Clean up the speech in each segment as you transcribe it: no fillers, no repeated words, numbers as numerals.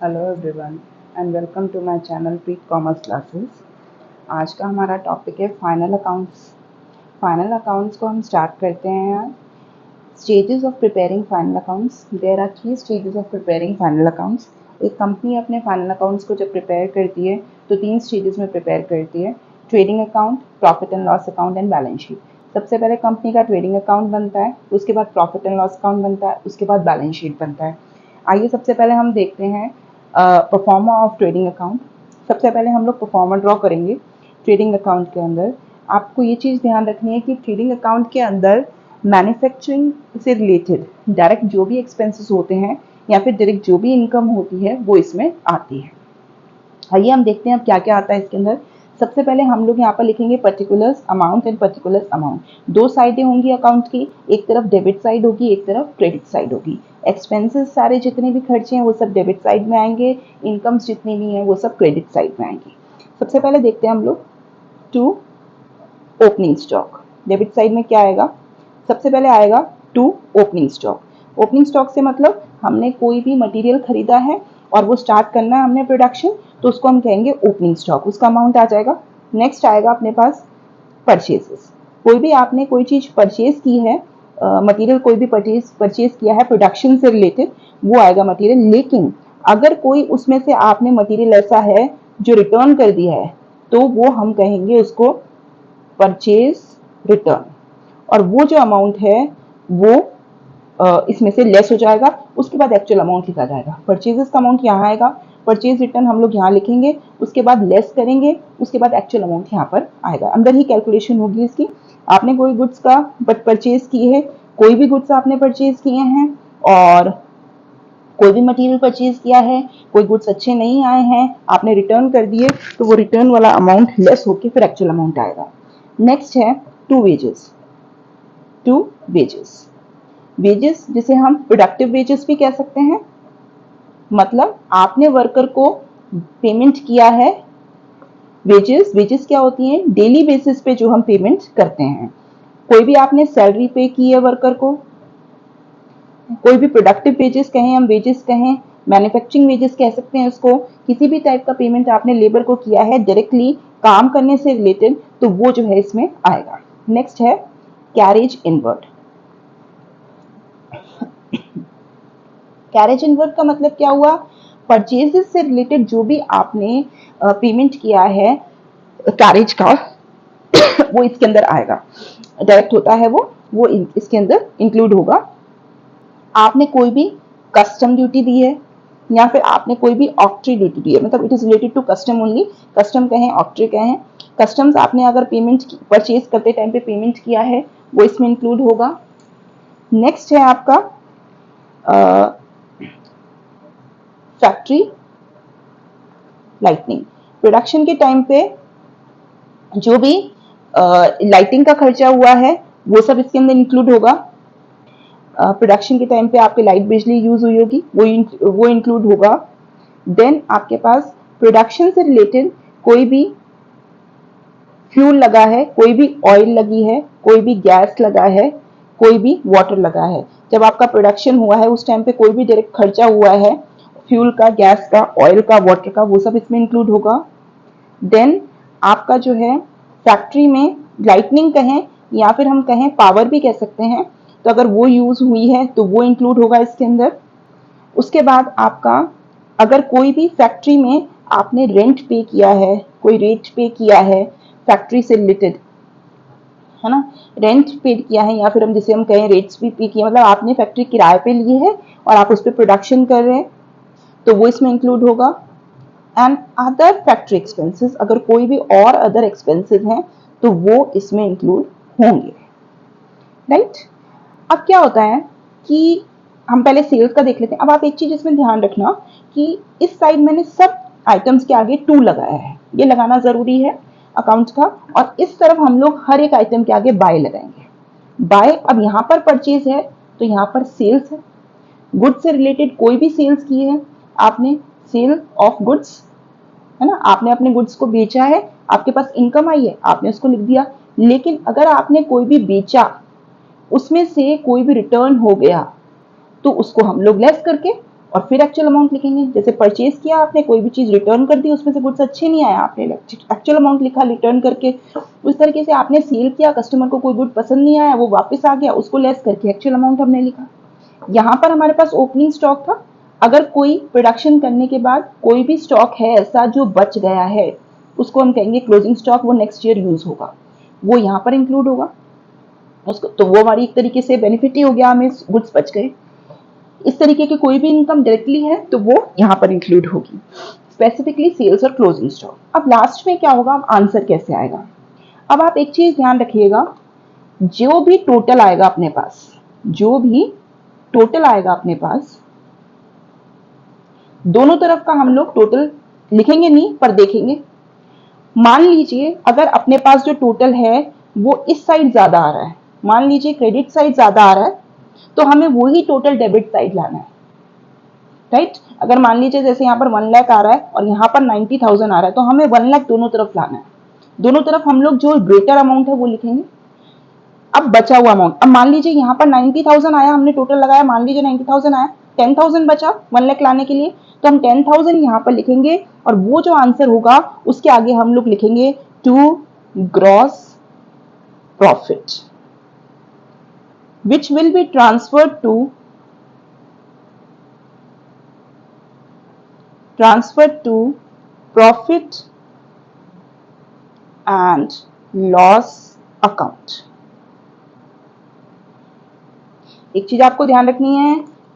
Hello everyone and welcome to my channel pre commerce classes. आज का हमारा topic है फाइनल अकाउंट्स। फाइनल अकाउंट्स को हम स्टार्ट करते हैं। Stages of preparing final accounts. There are 3 stages of preparing final accounts. एक company अपने फाइनल अकाउंट्स को जब प्रिपेयर करती है तो 3 स्टेजेस में प्रिपेयर करती है: trading account, profit and loss account and balance sheet. सबसे पहले कंपनी का ट्रेडिंग अकाउंट बनता है, उसके बाद प्रॉफिट एंड लॉस अकाउंट बनता है, उसके बाद बैलेंस शीट बनता है। आइए सबसे पहले हम देखते हैं परफॉर्मा ऑफ ट्रेडिंग अकाउंट। सबसे पहले हम लोग परफॉर्मा ड्रॉ करेंगे ट्रेडिंग अकाउंट के अंदर। आपको ये चीज़ ध्यान रखनी है कि ट्रेडिंग अकाउंट के अंदर मैन्युफैक्चरिंग से रिलेटेड डायरेक्ट जो भी एक्सपेंसेस होते हैं या फिर डायरेक्ट जो भी इनकम होती है वो इसमें आती है। आइए हम देखते हैं अब क्या क्या आता है इसके अंदर। सबसे पहले हम लोग यहाँ पर लिखेंगे particulars amount and particulars amount. दो साइडें होंगी अकाउंट की, एक तरफ डेबिट साइड होगी, एक तरफ क्रेडिट साइड होगी। एक्सपेंसेस सारे जितने भी खर्चे हैं वो सब डेबिट साइड में आएंगे, इनकम्स जितनी भी हैं वो सब क्रेडिट साइड में आएंगी। सबसे पहले देखते हैं हम लोग to opening stock. Debit side में क्या आएगा? सबसे पहले आएगा to opening stock. Opening stock से मतलब हमने कोई भी मटेरियल खरीदा है और वो स्टार्ट करना है हमने प्रोडक्शन, तो उसको हम कहेंगे ओपनिंग स्टॉक, उसका अमाउंट आ जाएगा। नेक्स्ट आएगा अपने पास परचेजेस। कोई भी आपने कोई चीज परचेज की है, मटेरियल कोई भी परचेज किया है प्रोडक्शन से रिलेटेड, वो आएगा मटेरियल। लेकिन अगर कोई उसमें से आपने मटेरियल ऐसा है जो रिटर्न कर दिया है तो वो हम कहेंगे उसको परचेज रिटर्न, और वो जो अमाउंट है वो इसमें से लेस हो जाएगा। उसके बाद एक्चुअल अमाउंट लिखा जाएगा। परचेजेस का अमाउंट यहाँ आएगा, परचेज रिटर्न हम लोग यहाँ लिखेंगे, उसके बाद लेस करेंगे, उसके बाद एक्चुअल अमाउंट यहाँ पर आएगा। अंदर ही कैलकुलेशन होगी इसकी। आपने कोई गुड्स का परचेज किए है, कोई भी गुड्स आपने परचेज किए हैं और कोई भी मटेरियल परचेज किया है, कोई गुड्स अच्छे नहीं आए हैं, आपने रिटर्न कर दिए, तो वो रिटर्न वाला अमाउंट लेस होकर फिर एक्चुअल अमाउंट आएगा। नेक्स्ट है to wages. To wages, wages जिसे हम प्रोडक्टिव वेजेस भी कह सकते हैं। मतलब आपने वर्कर को पेमेंट किया है। वेजेस, वेजेस क्या होती हैं? डेली बेसिस पे जो हम पेमेंट करते हैं। कोई भी आपने सैलरी पे की है वर्कर को, कोई भी प्रोडक्टिव वेजेस कहें, हम वेजेस कहें, मैन्युफैक्चरिंग वेजेस कह सकते हैं उसको। किसी भी टाइप का पेमेंट आपने लेबर को किया है डायरेक्टली काम करने से रिलेटेड, तो वो जो है इसमें आएगा। नेक्स्ट है कैरेज इनवर्ड। कैरेज इनवर्ड का मतलब क्या हुआ? परचेजेस से रिलेटेड जो भी आपने पेमेंट किया है कैरेज का वो इसके अंदर आएगा। डायरेक्ट होता है वो इसके अंदर इंक्लूड होगा। आपने कोई भी कस्टम ड्यूटी दी है या फिर आपने कोई भी ऑक्ट्री ड्यूटी दी है, मतलब it is related to custom only. Custom कहें ऑक्ट्री कहें, कस्टम्स आपने अगर पेमेंट परचेज करते टाइम पे पेमेंट किया है वो इसमें इंक्लूड होगा। नेक्स्ट है आपका फैक्ट्री लाइटनिंग। प्रोडक्शन के टाइम पे जो भी लाइटिंग का खर्चा हुआ है वो सब इसके अंदर इंक्लूड होगा। प्रोडक्शन के टाइम पे आपके लाइट बिजली यूज हुई होगी, वो इंक्लूड होगा। देन आपके पास प्रोडक्शन से रिलेटेड कोई भी फ्यूल लगा है, कोई भी ऑयल लगी है, कोई भी गैस लगा है, कोई भी वाटर लगा है। जब आपका प्रोडक्शन हुआ है उस टाइम पे कोई भी डायरेक्ट खर्चा हुआ है फ्यूल का, गैस का, ऑयल का, वाटर का, वो सब इसमें इंक्लूड होगा। देन आपका जो है फैक्ट्री में लाइटनिंग कहें या फिर हम कहें पावर भी कह सकते हैं, तो अगर वो यूज हुई है तो वो इंक्लूड होगा इसके अंदर। उसके बाद आपका अगर कोई भी फैक्ट्री में आपने रेंट पे किया है, कोई रेट पे किया है फैक्ट्री से रिलेटेड, है ना, रेंट पे किया है या फिर हम जिसे हम कहें रेट्स भी पे किया, मतलब आपने फैक्ट्री किराए पे ली है और आप उस पर प्रोडक्शन कर रहे हैं, तो वो इसमें इंक्लूड होगा। एंड अदर फैक्ट्री एक्सपेंसेस, अगर कोई भी और अदर एक्सपेंसेस हैं तो वो इसमें इंक्लूड होंगे। राइट? अब क्या होता है कि हम पहले सेल्स का देख लेते हैं। अब आप एक चीज इसमें ध्यान रखना कि इस साइड मैंने सब आइटम्स के आगे टू लगाया है, ये लगाना जरूरी है अकाउंट का, और इस तरफ हम लोग हर एक आइटम के आगे बाय लगाएंगे। बाय, अब यहाँ पर परचेज है तो यहाँ पर सेल्स है। गुड्स से रिलेटेड कोई भी सेल्स की है आपने, सेल ऑफ गुड्स, है ना, आपने अपने गुड्स को बेचा है, आपके पास इनकम आई है, आपने उसको लिख दिया। लेकिन अगर आपने कोई भी बेचा, उसमें से कोई भी रिटर्न हो गया, तो उसको हम लोग लेस करके और फिर एक्चुअल अमाउंट लिखेंगे। जैसे परचेज किया आपने, कोई भी चीज रिटर्न कर दी, उसमें से गुड्स अच्छे नहीं आया, आपने एक्चुअल अमाउंट लिखा रिटर्न करके। उस तरीके से आपने सेल किया, कस्टमर को कोई गुड पसंद नहीं आया, वो वापस आ गया, उसको लेस करके एक्चुअल अमाउंट हमने लिखा। यहाँ पर हमारे पास ओपनिंग स्टॉक था। अगर कोई प्रोडक्शन करने के बाद कोई भी स्टॉक है ऐसा जो बच गया है, उसको हम कहेंगे क्लोजिंग स्टॉक, वो नेक्स्ट ईयर यूज होगा, वो यहाँ पर इंक्लूड होगा उसको। तो वो हमारी एक तरीके से बेनिफिट ही हो गया, हमें गुड्स बच गए। इस तरीके की कोई भी इनकम डायरेक्टली है तो वो यहाँ पर इंक्लूड होगी, स्पेसिफिकली सेल्स और क्लोजिंग स्टॉक। अब लास्ट में क्या होगा, आंसर कैसे आएगा। अब आप एक चीज ध्यान रखिएगा, जो भी टोटल आएगा अपने पास, जो भी टोटल आएगा अपने पास, दोनों तरफ का हम लोग टोटल लिखेंगे नहीं पर देखेंगे। मान लीजिए अगर अपने पास जो टोटल है वो इस साइड ज्यादा आ रहा है, मान लीजिए क्रेडिट साइड ज्यादा आ रहा है, तो हमें वही टोटल डेबिट साइड लाना है, राइट। अगर मान लीजिए जैसे यहाँ पर 1 लाख आ रहा है और यहाँ पर 90,000 आ रहा है, तो हमें 1 लाख दोनों तरफ लाना है। दोनों तरफ हम लोग जो ग्रेटर अमाउंट है वो लिखेंगे। अब बचा हुआ अमाउंट, अब मान लीजिए यहाँ पर 90,000 आया, हमने टोटल लगाया, मान लीजिए 90,000 आया, 10,000 बचा 1 लाख लाने के लिए, तो हम 10,000 यहाँ पर लिखेंगे और वो जो आंसर होगा उसके आगे हम लोग लिखेंगे to gross profit, which will be transferred to profit and loss account। एक चीज आपको ध्यान रखनी है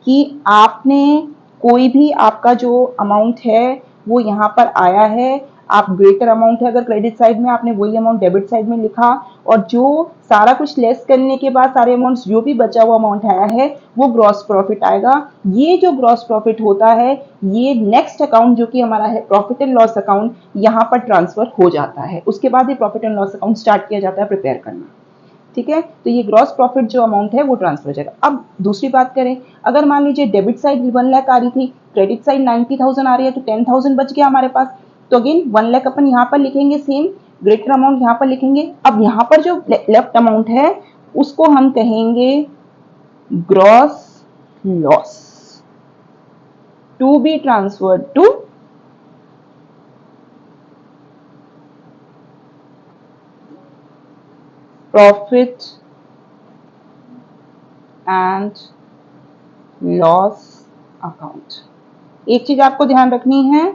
कि आपने कोई भी आपका जो अमाउंट है वो यहाँ पर आया है, आप ग्रेटर अमाउंट है अगर क्रेडिट साइड में, आपने वही अमाउंट डेबिट साइड में लिखा, और जो सारा कुछ लेस करने के बाद सारे अमाउंट्स जो भी बचा हुआ अमाउंट आया है वो ग्रॉस प्रॉफिट आएगा। ये जो ग्रॉस प्रॉफिट होता है ये नेक्स्ट अकाउंट जो कि हमारा है प्रॉफिट एंड लॉस अकाउंट, यहाँ पर ट्रांसफर हो जाता है। उसके बाद ये profit and loss account start किया जाता है प्रिपेयर करना, ठीक है। तो ये ग्रॉस प्रॉफिट जो अमाउंट है वो ट्रांसफर हो जाएगा। अब दूसरी बात करें, अगर मान लीजिए डेबिट साइड 1 लाख आ रही थी, क्रेडिट साइड 90,000 आ रही है, तो 10,000 बच गया हमारे पास, तो अगेन 1 लाख अपन यहाँ पर लिखेंगे, सेम ग्रेटर अमाउंट यहाँ पर लिखेंगे। अब यहाँ पर जो लेफ्ट अमाउंट है उसको हम कहेंगे gross loss, to be transferred to profit and loss account. एक चीज आपको ध्यान रखनी है,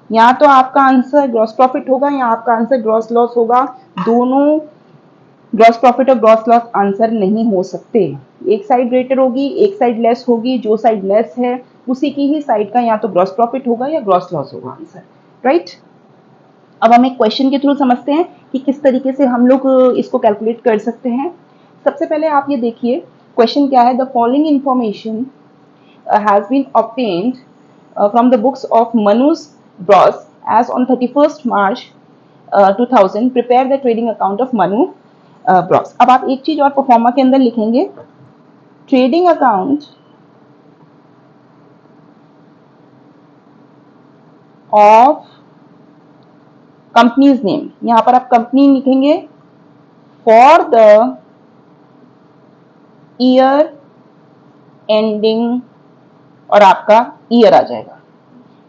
यहाँ तो आपका आंसर ग्रॉस प्रॉफिट होगा, यहाँ आपका आंसर ग्रॉस लॉस होगा। दोनों ग्रॉस प्रॉफिट और ग्रॉस लॉस आंसर नहीं हो सकते, एक साइड ग्रेटर होगी एक साइड लेस होगी, जो साइड लेस है उसी की ही साइड का या तो ग्रॉस प्रॉफिट होगा या ग्रॉस लॉस होगा आंसर, राइट। अब हम एक क्वेश्चन के थ्रू समझते हैं कि किस तरीके से हम लोग इसको कैलकुलेट कर सकते हैं। सबसे पहले आप ये देखिए क्वेश्चन क्या है, the following information has been obtained from the books of Manus Bros as on 31st March 2000 prepare the trading account of Manu Bros। अब आप एक चीज और परफॉर्मा के अंदर लिखेंगे, trading account of companies name, यहां पर आप कंपनी लिखेंगे फॉर द ईयर एंडिंग और आपका ईयर आ जाएगा,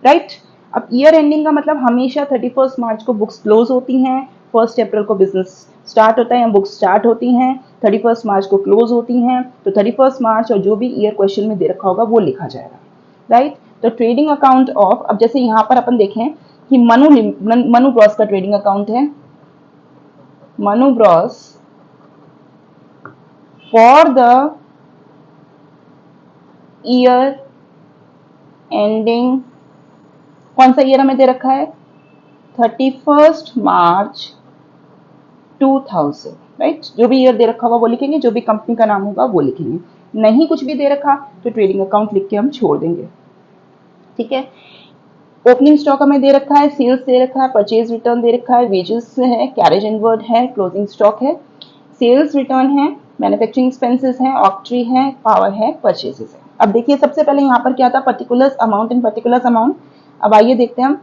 राइट। अब ईयर एंडिंग का मतलब हमेशा 31 मार्च को बुक्स क्लोज होती हैं, 1 अप्रैल को बिजनेस स्टार्ट होता है या बुक्स स्टार्ट होती हैं, 31 मार्च को क्लोज होती हैं, तो 31 मार्च और जो भी ईयर क्वेश्चन में दे रखा होगा वो लिखा जाएगा, राइट। तो ट्रेडिंग अकाउंट ऑफ, अब जैसे यहाँ पर अपन देखें कि मनु ब्रॉस का ट्रेडिंग अकाउंट है, Manu Bros for the year ending, कौन सा ईयर हमें दे रखा है 31 मार्च 2000, राइट। जो भी ईयर दे रखा होगा वो लिखेंगे, जो भी कंपनी का नाम होगा वो लिखेंगे, नहीं कुछ भी दे रखा तो ट्रेडिंग अकाउंट लिख के हम छोड़ देंगे, ठीक है। ओपनिंग स्टॉक हमें दे रखा है, सेल्स दे रखा है, परचेज रिटर्न दे रखा है, वेजेस है, कैरेज इनवर्ड है, क्लोजिंग स्टॉक है, सेल्स रिटर्न है, मैन्युफैक्चरिंग एक्सपेंसेस है, ऑक्ट्री है, पावर है, परचेजेस है। अब देखिए सबसे पहले यहाँ पर क्या था, particulars amount and particulars amount. अब आइए देखते हैं हम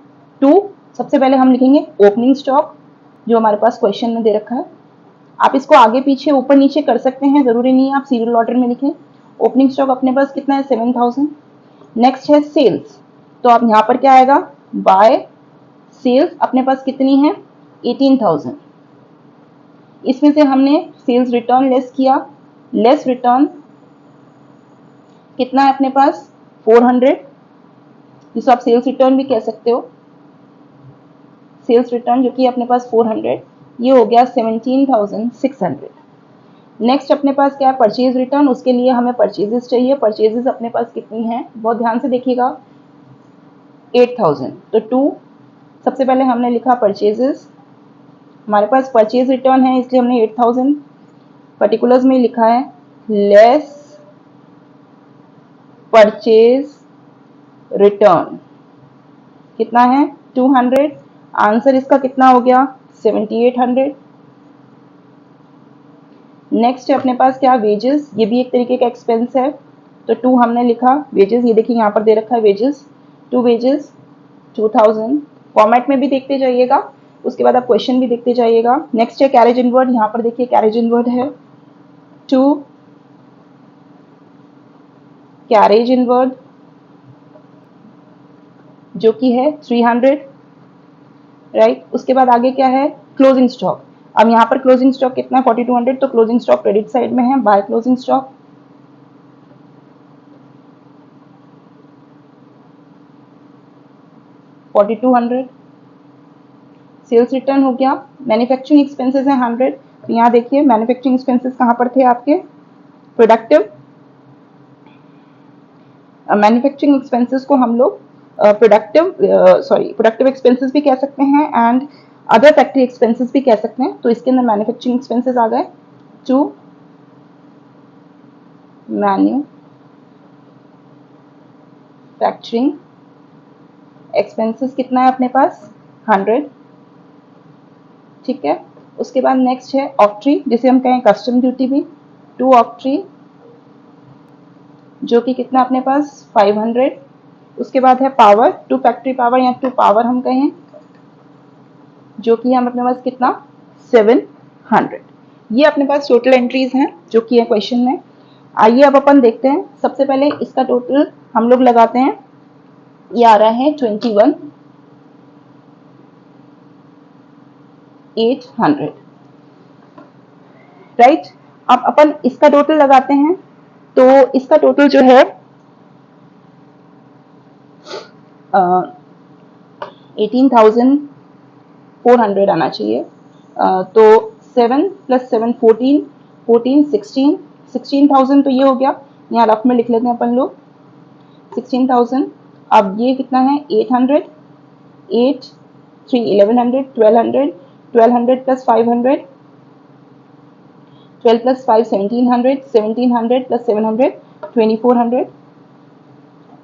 टू, सबसे पहले हम लिखेंगे ओपनिंग स्टॉक जो हमारे पास क्वेश्चन में दे रखा है। आप इसको आगे पीछे ऊपर नीचे कर सकते हैं, जरूरी नहीं है आप सीरियल ऑर्डर में लिखें। ओपनिंग स्टॉक अपने पास कितना है 7,000, नेक्स्ट है सेल्स, तो अब यहाँ पर क्या आएगा, बाय सेल्स अपने पास कितनी है 18,000, इसमें से हमने सेल्स रिटर्न लेस किया, लेस रिटर्न कितना है अपने पास 400, जिसको आप सेल्स रिटर्न भी कह सकते हो, सेल्स रिटर्न जो कि अपने पास 400, ये हो गया 17,600। नेक्स्ट अपने पास क्या है परचेज रिटर्न, उसके लिए हमें परचेजेस चाहिए, परचेजेस अपने पास कितनी है बहुत ध्यान से देखिएगा 8,000, तो 2 सबसे पहले हमने लिखा परचेजेस, हमारे पास परचेज रिटर्न है इसलिए हमने 8,000 पर्टिकुलर्स में लिखा है, लेस परचेज रिटर्न कितना है 200, आंसर इसका कितना हो गया 7,800। नेक्स्ट अपने पास क्या वेजेस, ये भी एक तरीके का एक्सपेंस है, तो 2 हमने लिखा वेजेस, ये देखिए यहाँ पर दे रखा है वेजेस, 2 वेजेस 2,000, फॉर्मेट में भी देखते जाइएगा, उसके बाद आप क्वेश्चन भी देखते जाइएगा। नेक्स्ट है कैरेज इनवर्ड, यहाँ पर देखिए कैरेज इनवर्ड है 2 कैरेज इनवर्ड जो कि है 300, राइट। उसके बाद आगे क्या है क्लोजिंग स्टॉक, अब यहाँ पर क्लोजिंग स्टॉक कितना है 4200, तो क्लोजिंग स्टॉक क्रेडिट साइड में है, by closing stock 4200, sales return हो गया, मैन्युफैक्चरिंग एक्सपेंसेस है 100, तो यहाँ देखिए मैन्युफैक्चरिंग एक्सपेंसेस कहाँ पर थे आपके प्रोडक्टिव, मैन्युफैक्चरिंग एक्सपेंसेस को हम लोग प्रोडक्टिव एक्सपेंसेस भी कह सकते हैं एंड अदर फैक्ट्री एक्सपेंसेस भी कह सकते हैं, तो इसके अंदर मैन्युफैक्चरिंग एक्सपेंसेस आ गए, टू मैन्युफैक्चरिंग एक्सपेंसेस कितना है अपने पास 100, ठीक है। उसके बाद नेक्स्ट है ऑक्ट्री, जिसे हम कहें कस्टम ड्यूटी भी, 2 ऑक्ट्री जो कि कितना अपने पास 500, उसके बाद है पावर, 2 फैक्ट्री पावर या 2 पावर हम कहें, जो कि हम अपने पास कितना 700, ये अपने पास टोटल एंट्रीज हैं जो कि है क्वेश्चन में। आइए अब अपन देखते हैं, सबसे पहले इसका टोटल हम लोग लगाते हैं, ये आ रहा है 21,800, राइट। अब अपन इसका टोटल लगाते हैं, तो इसका टोटल जो है 18,400 आना चाहिए, तो 7 + 7 14, 14 16, 16,000 तो ये हो गया, यहाँ रफ में लिख लेते हैं अपन लोग 16,000। अब ये कितना है 800, 8 3 1100, 1200, 1200 + 500, 12 + 5 1700, 1700 + 700 2400,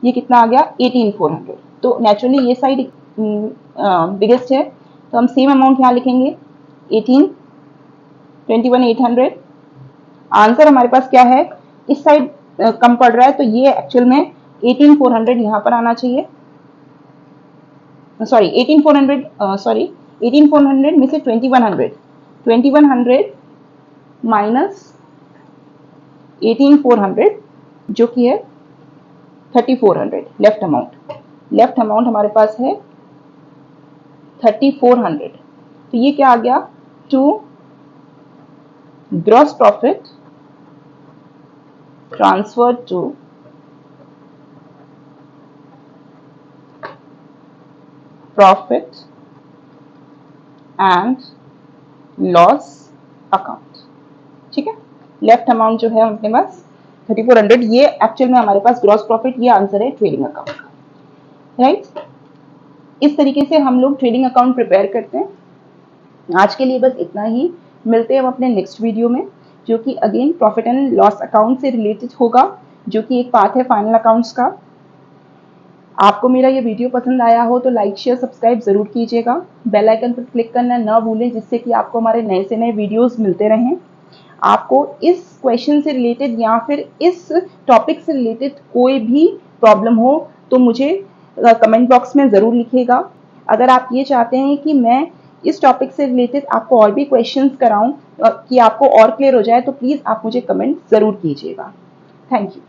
ये कितना आ गया 18,400, तो नेचुरली ये साइड बिगेस्ट है, तो हम सेम अमाउंट यहाँ लिखेंगे 18 21,800, आंसर हमारे पास क्या है इस साइड कम पड़ रहा है, तो ये एक्चुअल में 18,400 यहाँ पर आना चाहिए, सॉरी 18,400 में से 2100 माइनस 18,400 जो कि है 3,400, लेफ्ट अमाउंट हमारे पास है 3,400, तो ये क्या आ गया to gross profit transfer to profit and loss account, ठीक है। लेफ्ट अमाउंट जो है अपने पास 3,400, ये एक्चुअल में हमारे पास ग्रॉस प्रॉफिट, ये आंसर है ट्रेडिंग अकाउंट का, राइट। इस तरीके से हम लोग ट्रेडिंग अकाउंट प्रिपेयर करते हैं। आज के लिए बस इतना ही, मिलते हैं हम अपने नेक्स्ट वीडियो में, जो कि again profit and loss account से रिलेटेड होगा, जो कि एक पार्ट है फाइनल अकाउंट्स का। आपको मेरा ये वीडियो पसंद आया हो तो लाइक शेयर सब्सक्राइब जरूर कीजिएगा, बेल आइकन पर क्लिक करना ना भूलें, जिससे कि आपको हमारे नए से नए वीडियोस मिलते रहें। आपको इस क्वेश्चन से रिलेटेड या फिर इस टॉपिक से रिलेटेड कोई भी प्रॉब्लम हो तो मुझे कमेंट बॉक्स में ज़रूर लिखिएगा। अगर आप ये चाहते हैं कि मैं इस टॉपिक से रिलेटेड आपको और भी क्वेश्चंस कराऊं कि आपको और क्लियर हो जाए, तो प्लीज़ आप मुझे कमेंट ज़रूर कीजिएगा। Thank you.